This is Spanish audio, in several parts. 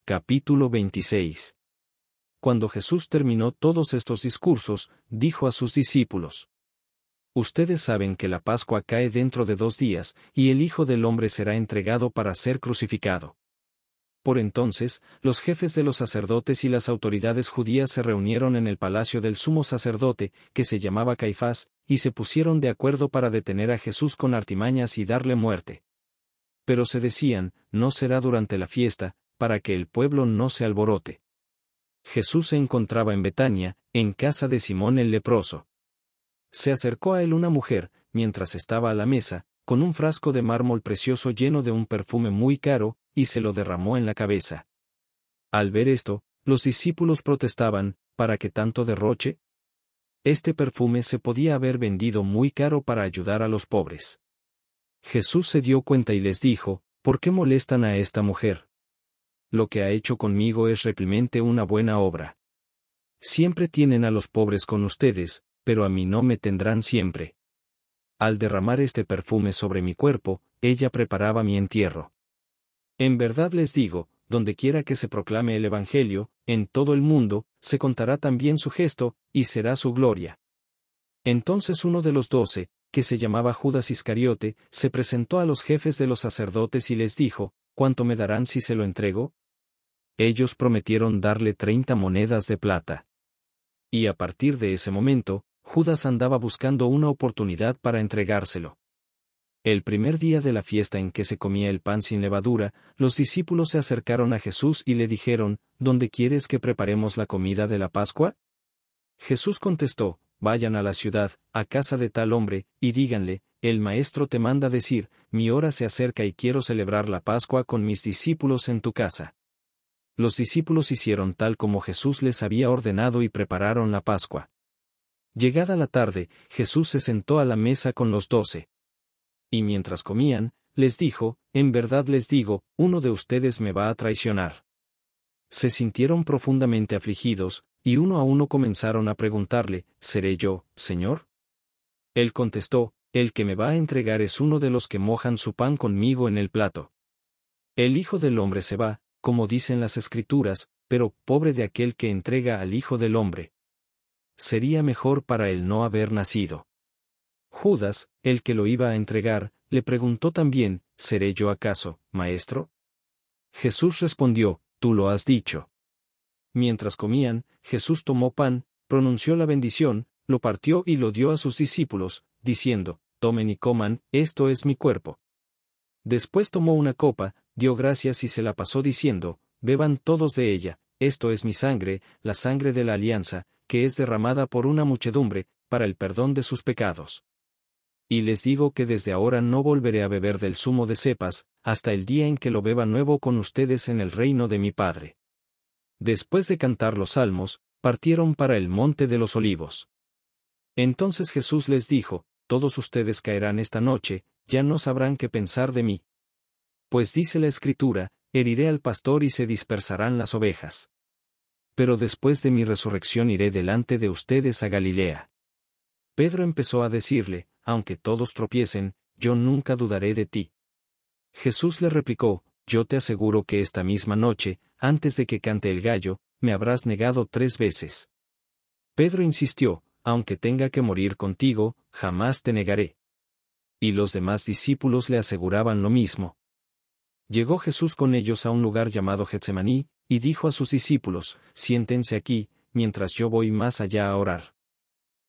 Capítulo 26. Cuando Jesús terminó todos estos discursos, dijo a sus discípulos: Ustedes saben que la Pascua cae dentro de 2 días, y el Hijo del Hombre será entregado para ser crucificado. Por entonces, los jefes de los sacerdotes y las autoridades judías se reunieron en el palacio del sumo sacerdote, que se llamaba Caifás, y se pusieron de acuerdo para detener a Jesús con artimañas y darle muerte. Pero se decían: no será durante la fiesta, para que el pueblo no se alborote. Jesús se encontraba en Betania, en casa de Simón el leproso. Se acercó a él una mujer, mientras estaba a la mesa, con un frasco de mármol precioso lleno de un perfume muy caro, y se lo derramó en la cabeza. Al ver esto, los discípulos protestaban: ¿para qué tanto derroche? Este perfume se podía haber vendido muy caro para ayudar a los pobres. Jesús se dio cuenta y les dijo: ¿por qué molestan a esta mujer? Lo que ha hecho conmigo es realmente una buena obra. Siempre tienen a los pobres con ustedes, pero a mí no me tendrán siempre. Al derramar este perfume sobre mi cuerpo, ella preparaba mi entierro. En verdad les digo, dondequiera que se proclame el Evangelio, en todo el mundo, se contará también su gesto, y será su gloria. Entonces uno de los 12, que se llamaba Judas Iscariote, se presentó a los jefes de los sacerdotes y les dijo: ¿cuánto me darán si se lo entrego? Ellos prometieron darle 30 monedas de plata. Y a partir de ese momento, Judas andaba buscando una oportunidad para entregárselo. El primer día de la fiesta en que se comía el pan sin levadura, los discípulos se acercaron a Jesús y le dijeron: ¿dónde quieres que preparemos la comida de la Pascua? Jesús contestó: vayan a la ciudad, a casa de tal hombre, y díganle: el Maestro te manda decir, mi hora se acerca y quiero celebrar la Pascua con mis discípulos en tu casa. Los discípulos hicieron tal como Jesús les había ordenado y prepararon la Pascua. Llegada la tarde, Jesús se sentó a la mesa con los 12. Y mientras comían, les dijo: en verdad les digo, uno de ustedes me va a traicionar. Se sintieron profundamente afligidos, y uno a uno comenzaron a preguntarle: ¿seré yo, Señor? Él contestó: el que me va a entregar es uno de los que mojan su pan conmigo en el plato. El Hijo del Hombre se va, como dicen las Escrituras, pero pobre de aquel que entrega al Hijo del Hombre. Sería mejor para él no haber nacido. Judas, el que lo iba a entregar, le preguntó también: ¿seré yo acaso, Maestro? Jesús respondió: tú lo has dicho. Mientras comían, Jesús tomó pan, pronunció la bendición, lo partió y lo dio a sus discípulos, diciendo: tomen y coman, esto es mi cuerpo. Después tomó una copa, dio gracias y se la pasó diciendo: beban todos de ella, esto es mi sangre, la sangre de la alianza, que es derramada por una muchedumbre, para el perdón de sus pecados. Y les digo que desde ahora no volveré a beber del zumo de cepas, hasta el día en que lo beba nuevo con ustedes en el reino de mi Padre. Después de cantar los salmos, partieron para el monte de los olivos. Entonces Jesús les dijo: todos ustedes caerán esta noche, ya no sabrán qué pensar de mí. Pues dice la Escritura: heriré al pastor y se dispersarán las ovejas. Pero después de mi resurrección iré delante de ustedes a Galilea. Pedro empezó a decirle: aunque todos tropiecen, yo nunca dudaré de ti. Jesús le replicó: yo te aseguro que esta misma noche, antes de que cante el gallo, me habrás negado 3 veces. Pedro insistió: aunque tenga que morir contigo, jamás te negaré. Y los demás discípulos le aseguraban lo mismo. Llegó Jesús con ellos a un lugar llamado Getsemaní, y dijo a sus discípulos: siéntense aquí, mientras yo voy más allá a orar.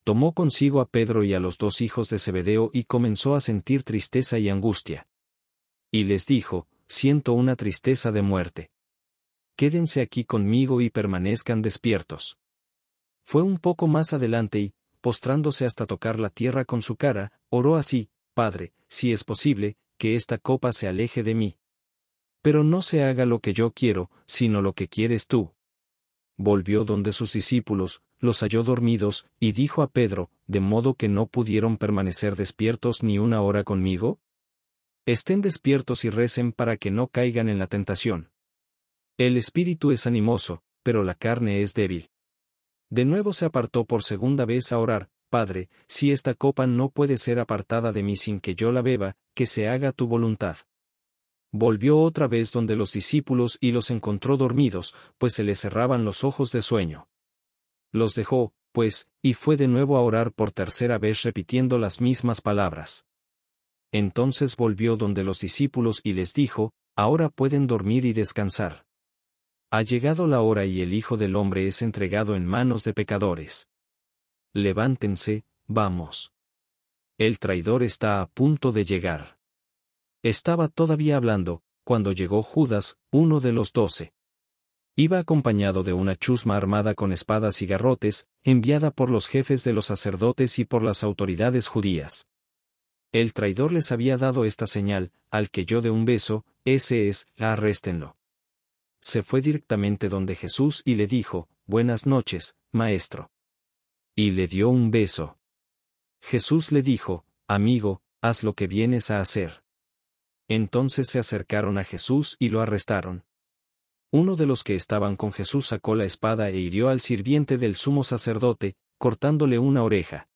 Tomó consigo a Pedro y a los 2 hijos de Zebedeo y comenzó a sentir tristeza y angustia. Y les dijo: siento una tristeza de muerte. Quédense aquí conmigo y permanezcan despiertos. Fue un poco más adelante y, postrándose hasta tocar la tierra con su cara, oró así: Padre, si es posible, que esta copa se aleje de mí. Pero no se haga lo que yo quiero, sino lo que quieres tú. Volvió donde sus discípulos, los halló dormidos, y dijo a Pedro: ¿de modo que no pudieron permanecer despiertos ni una hora conmigo? Estén despiertos y recen para que no caigan en la tentación. El espíritu es animoso, pero la carne es débil. De nuevo se apartó por segunda vez a orar: Padre, si esta copa no puede ser apartada de mí sin que yo la beba, que se haga tu voluntad. Volvió otra vez donde los discípulos y los encontró dormidos, pues se les cerraban los ojos de sueño. Los dejó, pues, y fue de nuevo a orar por tercera vez repitiendo las mismas palabras. Entonces volvió donde los discípulos y les dijo, ahora pueden dormir y descansar. Ha llegado la hora y el Hijo del Hombre es entregado en manos de pecadores. Levántense, vamos. El traidor está a punto de llegar. Estaba todavía hablando, cuando llegó Judas, uno de los 12. Iba acompañado de una chusma armada con espadas y garrotes, enviada por los jefes de los sacerdotes y por las autoridades judías. El traidor les había dado esta señal, al que yo dé un beso, ese es, arréstenlo. Se fue directamente donde Jesús y le dijo, buenas noches, maestro. Y le dio un beso. Jesús le dijo, amigo, haz lo que vienes a hacer. Entonces se acercaron a Jesús y lo arrestaron. Uno de los que estaban con Jesús sacó la espada e hirió al sirviente del sumo sacerdote, cortándole una oreja.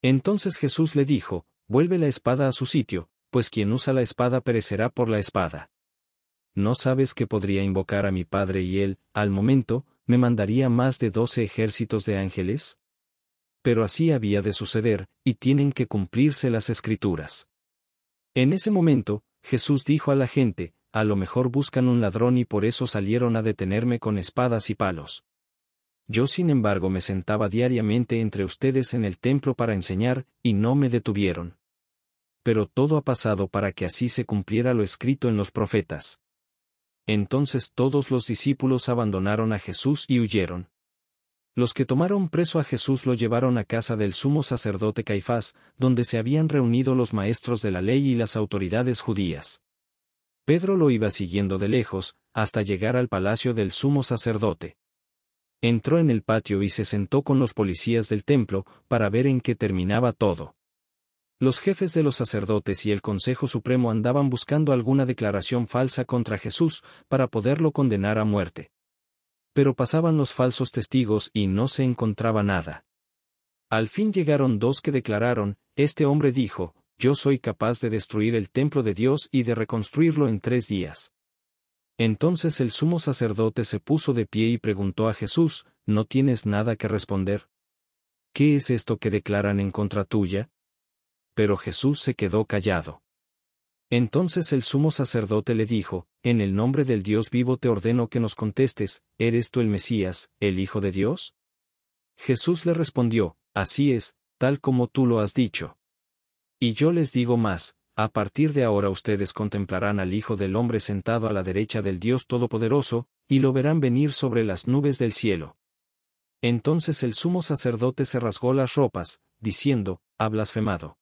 Entonces Jesús le dijo, vuelve la espada a su sitio, pues quien usa la espada perecerá por la espada. ¿No sabes que podría invocar a mi Padre y él, al momento, me mandaría más de 12 ejércitos de ángeles? Pero así había de suceder, y tienen que cumplirse las Escrituras. En ese momento, Jesús dijo a la gente, a lo mejor buscan un ladrón y por eso salieron a detenerme con espadas y palos. Yo sin embargo me sentaba diariamente entre ustedes en el templo para enseñar, y no me detuvieron. Pero todo ha pasado para que así se cumpliera lo escrito en los profetas. Entonces todos los discípulos abandonaron a Jesús y huyeron. Los que tomaron preso a Jesús lo llevaron a casa del sumo sacerdote Caifás, donde se habían reunido los maestros de la ley y las autoridades judías. Pedro lo iba siguiendo de lejos, hasta llegar al palacio del sumo sacerdote. Entró en el patio y se sentó con los policías del templo, para ver en qué terminaba todo. Los jefes de los sacerdotes y el Consejo Supremo andaban buscando alguna declaración falsa contra Jesús, para poderlo condenar a muerte. Pero pasaban los falsos testigos y no se encontraba nada. Al fin llegaron 2 que declararon, este hombre dijo, yo soy capaz de destruir el templo de Dios y de reconstruirlo en 3 días. Entonces el sumo sacerdote se puso de pie y preguntó a Jesús, ¿no tienes nada que responder? ¿Qué es esto que declaran en contra tuya? Pero Jesús se quedó callado. Entonces el sumo sacerdote le dijo, en el nombre del Dios vivo te ordeno que nos contestes, ¿eres tú el Mesías, el Hijo de Dios? Jesús le respondió, así es, tal como tú lo has dicho. Y yo les digo más, a partir de ahora ustedes contemplarán al Hijo del Hombre sentado a la derecha del Dios Todopoderoso, y lo verán venir sobre las nubes del cielo. Entonces el sumo sacerdote se rasgó las ropas, diciendo, ha blasfemado.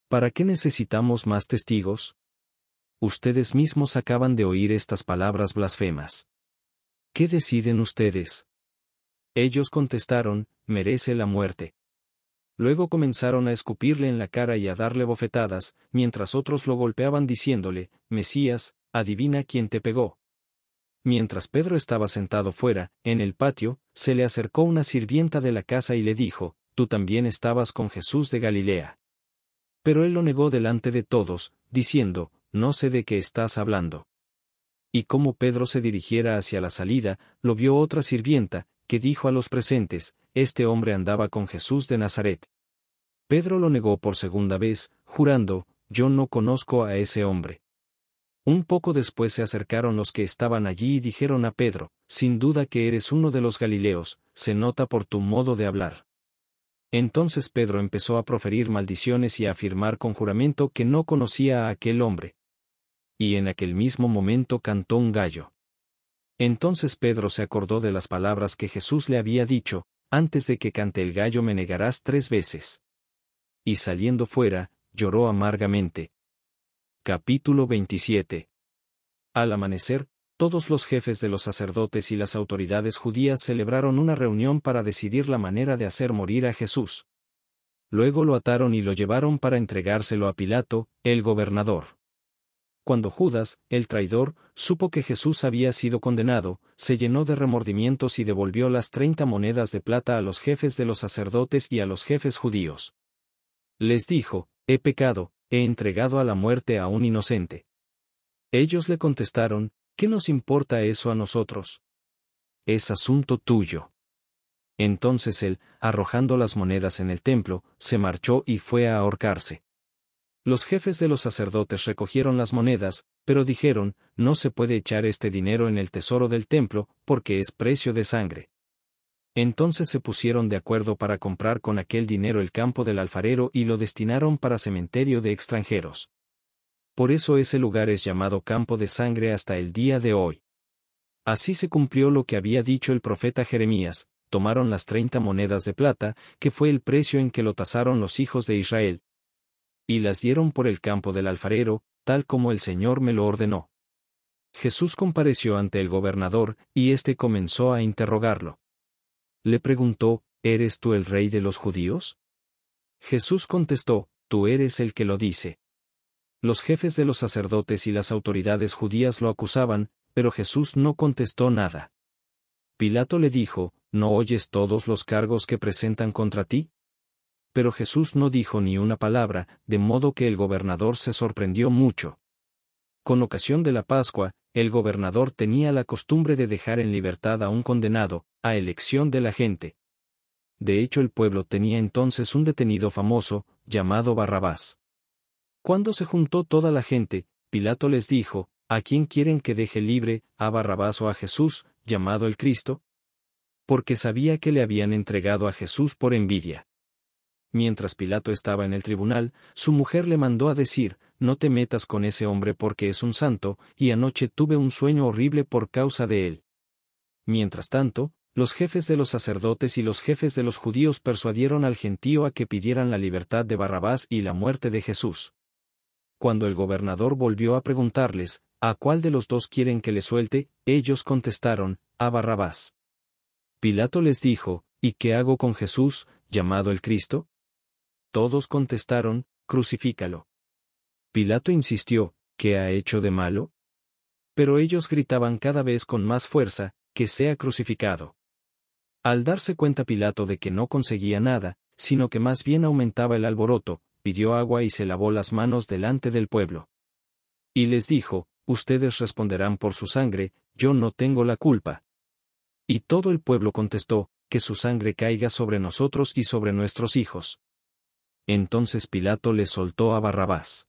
¿Para qué necesitamos más testigos? Ustedes mismos acaban de oír estas palabras blasfemas. ¿Qué deciden ustedes? Ellos contestaron, merece la muerte. Luego comenzaron a escupirle en la cara y a darle bofetadas, mientras otros lo golpeaban diciéndole, Mesías, adivina quién te pegó. Mientras Pedro estaba sentado fuera, en el patio, se le acercó una sirvienta de la casa y le dijo, tú también estabas con Jesús de Galilea. Pero él lo negó delante de todos, diciendo, no sé de qué estás hablando. Y como Pedro se dirigiera hacia la salida, lo vio otra sirvienta, que dijo a los presentes, este hombre andaba con Jesús de Nazaret. Pedro lo negó por segunda vez, jurando, yo no conozco a ese hombre. Un poco después se acercaron los que estaban allí y dijeron a Pedro, sin duda que eres uno de los Galileos, se nota por tu modo de hablar. Entonces Pedro empezó a proferir maldiciones y a afirmar con juramento que no conocía a aquel hombre. Y en aquel mismo momento cantó un gallo. Entonces Pedro se acordó de las palabras que Jesús le había dicho, antes de que cante el gallo me negarás 3 veces. Y saliendo fuera, lloró amargamente. Capítulo 27. Al amanecer, todos los jefes de los sacerdotes y las autoridades judías celebraron una reunión para decidir la manera de hacer morir a Jesús. Luego lo ataron y lo llevaron para entregárselo a Pilato, el gobernador. Cuando Judas, el traidor, supo que Jesús había sido condenado, se llenó de remordimientos y devolvió las 30 monedas de plata a los jefes de los sacerdotes y a los jefes judíos. Les dijo, he pecado, he entregado a la muerte a un inocente. Ellos le contestaron, ¿qué nos importa eso a nosotros? Es asunto tuyo. Entonces él, arrojando las monedas en el templo, se marchó y fue a ahorcarse. Los jefes de los sacerdotes recogieron las monedas, pero dijeron, no se puede echar este dinero en el tesoro del templo, porque es precio de sangre. Entonces se pusieron de acuerdo para comprar con aquel dinero el campo del alfarero y lo destinaron para cementerio de extranjeros. Por eso ese lugar es llamado campo de sangre hasta el día de hoy. Así se cumplió lo que había dicho el profeta Jeremías, tomaron las 30 monedas de plata, que fue el precio en que lo tasaron los hijos de Israel, y las dieron por el campo del alfarero, tal como el Señor me lo ordenó. Jesús compareció ante el gobernador, y éste comenzó a interrogarlo. Le preguntó, ¿eres tú el rey de los judíos? Jesús contestó, tú eres el que lo dice. Los jefes de los sacerdotes y las autoridades judías lo acusaban, pero Jesús no contestó nada. Pilato le dijo, ¿no oyes todos los cargos que presentan contra ti? Pero Jesús no dijo ni una palabra, de modo que el gobernador se sorprendió mucho. Con ocasión de la Pascua, el gobernador tenía la costumbre de dejar en libertad a un condenado, a elección de la gente. De hecho, el pueblo tenía entonces un detenido famoso, llamado Barrabás. Cuando se juntó toda la gente, Pilato les dijo, ¿a quién quieren que deje libre, a Barrabás o a Jesús, llamado el Cristo? Porque sabía que le habían entregado a Jesús por envidia. Mientras Pilato estaba en el tribunal, su mujer le mandó a decir, no te metas con ese hombre porque es un santo, y anoche tuve un sueño horrible por causa de él. Mientras tanto, los jefes de los sacerdotes y los jefes de los judíos persuadieron al gentío a que pidieran la libertad de Barrabás y la muerte de Jesús. Cuando el gobernador volvió a preguntarles, ¿a cuál de los dos quieren que le suelte?, ellos contestaron, a Barrabás. Pilato les dijo, ¿y qué hago con Jesús, llamado el Cristo? Todos contestaron, crucifícalo. Pilato insistió, ¿qué ha hecho de malo? Pero ellos gritaban cada vez con más fuerza, que sea crucificado. Al darse cuenta Pilato de que no conseguía nada, sino que más bien aumentaba el alboroto, pidió agua y se lavó las manos delante del pueblo. Y les dijo, ustedes responderán por su sangre, yo no tengo la culpa. Y todo el pueblo contestó, que su sangre caiga sobre nosotros y sobre nuestros hijos. Entonces Pilato les soltó a Barrabás.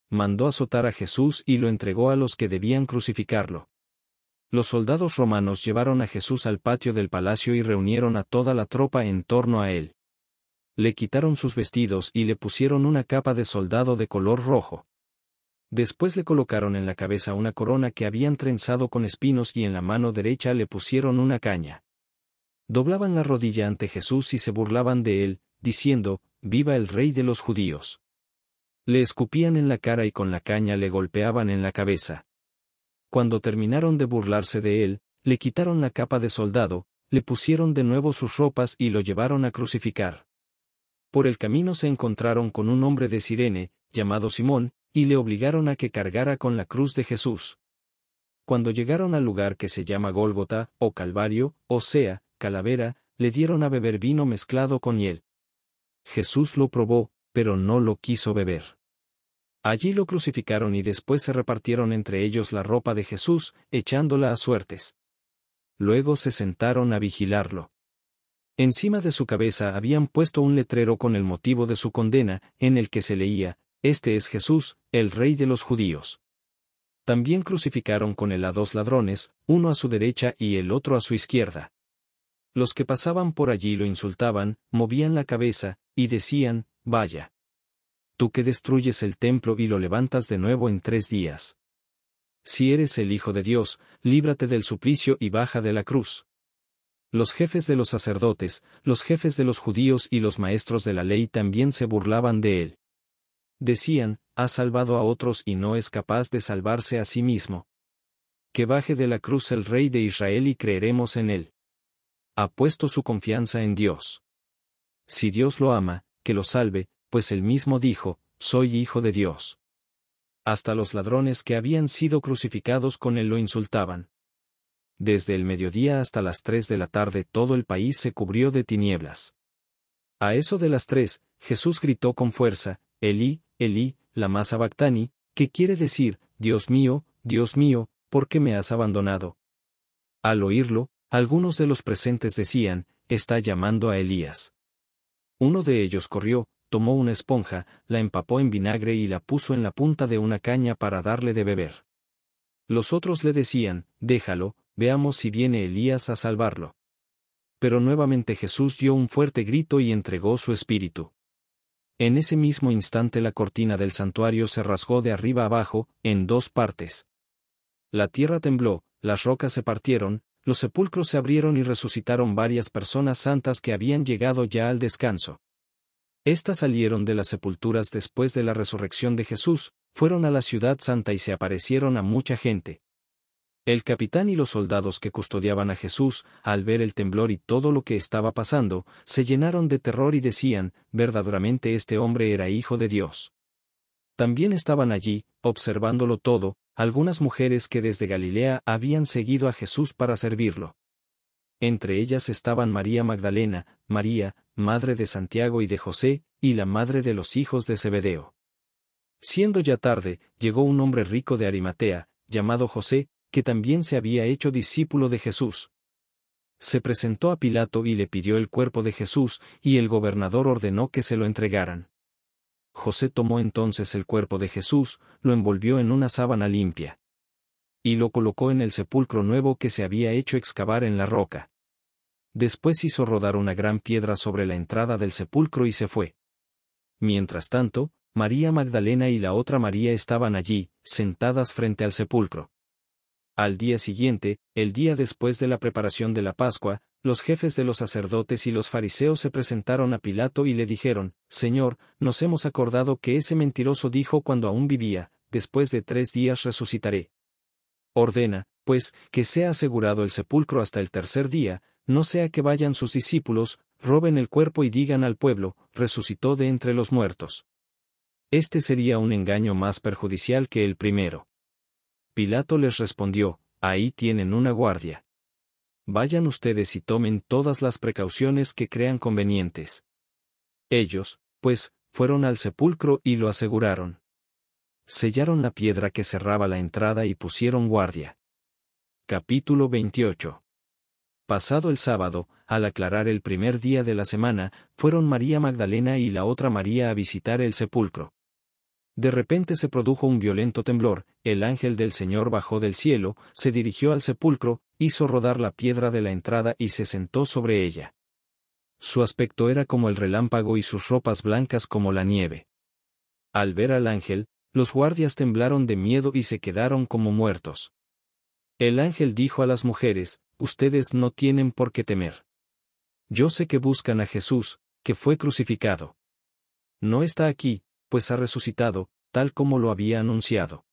Mandó azotar a Jesús y lo entregó a los que debían crucificarlo. Los soldados romanos llevaron a Jesús al patio del palacio y reunieron a toda la tropa en torno a él. Le quitaron sus vestidos y le pusieron una capa de soldado de color rojo. Después le colocaron en la cabeza una corona que habían trenzado con espinos y en la mano derecha le pusieron una caña. Doblaban la rodilla ante Jesús y se burlaban de él, diciendo, «¡Viva el Rey de los judíos!». Le escupían en la cara y con la caña le golpeaban en la cabeza. Cuando terminaron de burlarse de él, le quitaron la capa de soldado, le pusieron de nuevo sus ropas y lo llevaron a crucificar. Por el camino se encontraron con un hombre de Cirene, llamado Simón, y le obligaron a que cargara con la cruz de Jesús. Cuando llegaron al lugar que se llama Gólgota, o Calvario, o sea, calavera, le dieron a beber vino mezclado con hiel. Jesús lo probó, pero no lo quiso beber. Allí lo crucificaron y después se repartieron entre ellos la ropa de Jesús, echándola a suertes. Luego se sentaron a vigilarlo. Encima de su cabeza habían puesto un letrero con el motivo de su condena, en el que se leía, «Este es Jesús, el Rey de los judíos». También crucificaron con él a 2 ladrones, uno a su derecha y el otro a su izquierda. Los que pasaban por allí lo insultaban, movían la cabeza, y decían, «Vaya. Tú que destruyes el templo y lo levantas de nuevo en 3 días. Si eres el Hijo de Dios, líbrate del suplicio y baja de la cruz». Los jefes de los sacerdotes, los jefes de los judíos y los maestros de la ley también se burlaban de él. Decían, ha salvado a otros y no es capaz de salvarse a sí mismo. Que baje de la cruz el Rey de Israel y creeremos en él. Ha puesto su confianza en Dios. Si Dios lo ama, que lo salve, pues él mismo dijo, soy hijo de Dios. Hasta los ladrones que habían sido crucificados con él lo insultaban. Desde el mediodía hasta las 3 de la tarde todo el país se cubrió de tinieblas. A eso de las 3, Jesús gritó con fuerza, Elí, Elí, lama sabactani, que quiere decir, Dios mío, ¿por qué me has abandonado? Al oírlo, algunos de los presentes decían, está llamando a Elías. Uno de ellos corrió, tomó una esponja, la empapó en vinagre y la puso en la punta de una caña para darle de beber. Los otros le decían, déjalo, veamos si viene Elías a salvarlo. Pero nuevamente Jesús dio un fuerte grito y entregó su espíritu. En ese mismo instante la cortina del santuario se rasgó de arriba abajo, en dos partes. La tierra tembló, las rocas se partieron, los sepulcros se abrieron y resucitaron varias personas santas que habían llegado ya al descanso. Estas salieron de las sepulturas después de la resurrección de Jesús, fueron a la ciudad santa y se aparecieron a mucha gente. El capitán y los soldados que custodiaban a Jesús, al ver el temblor y todo lo que estaba pasando, se llenaron de terror y decían, verdaderamente este hombre era hijo de Dios. También estaban allí, observándolo todo, algunas mujeres que desde Galilea habían seguido a Jesús para servirlo. Entre ellas estaban María Magdalena, María, madre de Santiago y de José, y la madre de los hijos de Zebedeo. Siendo ya tarde, llegó un hombre rico de Arimatea, llamado José, que también se había hecho discípulo de Jesús. Se presentó a Pilato y le pidió el cuerpo de Jesús, y el gobernador ordenó que se lo entregaran. José tomó entonces el cuerpo de Jesús, lo envolvió en una sábana limpia. Y lo colocó en el sepulcro nuevo que se había hecho excavar en la roca. Después hizo rodar una gran piedra sobre la entrada del sepulcro y se fue. Mientras tanto, María Magdalena y la otra María estaban allí, sentadas frente al sepulcro. Al día siguiente, el día después de la preparación de la Pascua, los jefes de los sacerdotes y los fariseos se presentaron a Pilato y le dijeron, Señor, nos hemos acordado que ese mentiroso dijo cuando aún vivía, después de 3 días resucitaré. Ordena, pues, que sea asegurado el sepulcro hasta el tercer día, no sea que vayan sus discípulos, roben el cuerpo y digan al pueblo, resucitó de entre los muertos. Este sería un engaño más perjudicial que el primero. Pilato les respondió, ahí tienen una guardia. Vayan ustedes y tomen todas las precauciones que crean convenientes. Ellos, pues, fueron al sepulcro y lo aseguraron. Sellaron la piedra que cerraba la entrada y pusieron guardia. Capítulo 28. Pasado el sábado, al aclarar el primer día de la semana, fueron María Magdalena y la otra María a visitar el sepulcro. De repente se produjo un violento temblor, el ángel del Señor bajó del cielo, se dirigió al sepulcro, hizo rodar la piedra de la entrada y se sentó sobre ella. Su aspecto era como el relámpago y sus ropas blancas como la nieve. Al ver al ángel, los guardias temblaron de miedo y se quedaron como muertos. El ángel dijo a las mujeres, ustedes no tienen por qué temer. Yo sé que buscan a Jesús, que fue crucificado. No está aquí, pues ha resucitado, tal como lo había anunciado.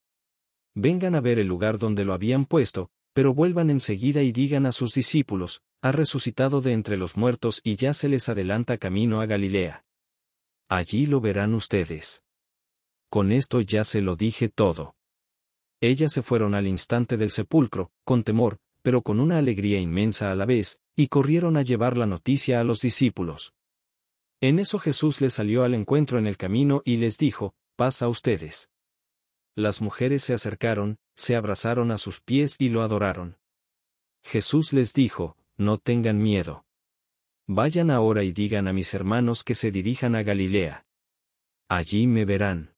Vengan a ver el lugar donde lo habían puesto, pero vuelvan enseguida y digan a sus discípulos, ha resucitado de entre los muertos y ya se les adelanta camino a Galilea. Allí lo verán ustedes. Con esto ya se lo dije todo. Ellas se fueron al instante del sepulcro, con temor, pero con una alegría inmensa a la vez, y corrieron a llevar la noticia a los discípulos. En eso Jesús les salió al encuentro en el camino y les dijo, paz a ustedes. Las mujeres se acercaron, se abrazaron a sus pies y lo adoraron. Jesús les dijo, no tengan miedo. Vayan ahora y digan a mis hermanos que se dirijan a Galilea. Allí me verán.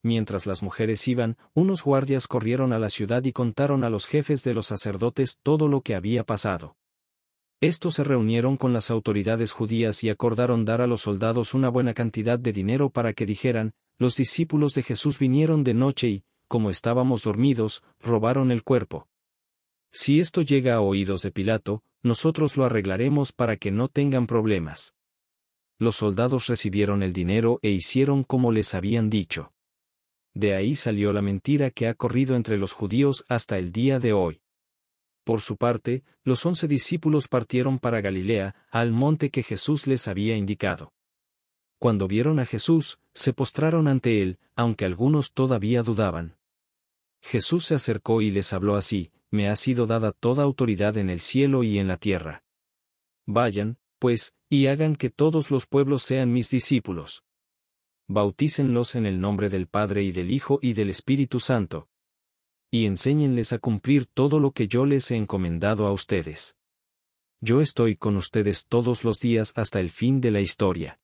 Mientras las mujeres iban, unos guardias corrieron a la ciudad y contaron a los jefes de los sacerdotes todo lo que había pasado. Estos se reunieron con las autoridades judías y acordaron dar a los soldados una buena cantidad de dinero para que dijeran, los discípulos de Jesús vinieron de noche y, como estábamos dormidos, robaron el cuerpo. Si esto llega a oídos de Pilato, nosotros lo arreglaremos para que no tengan problemas. Los soldados recibieron el dinero e hicieron como les habían dicho. De ahí salió la mentira que ha corrido entre los judíos hasta el día de hoy. Por su parte, los 11 discípulos partieron para Galilea, al monte que Jesús les había indicado. Cuando vieron a Jesús, se postraron ante él, aunque algunos todavía dudaban. Jesús se acercó y les habló así, me ha sido dada toda autoridad en el cielo y en la tierra. Vayan, pues, y hagan que todos los pueblos sean mis discípulos. Bautícenlos en el nombre del Padre y del Hijo y del Espíritu Santo, y enséñenles a cumplir todo lo que yo les he encomendado a ustedes. Yo estoy con ustedes todos los días hasta el fin de la historia.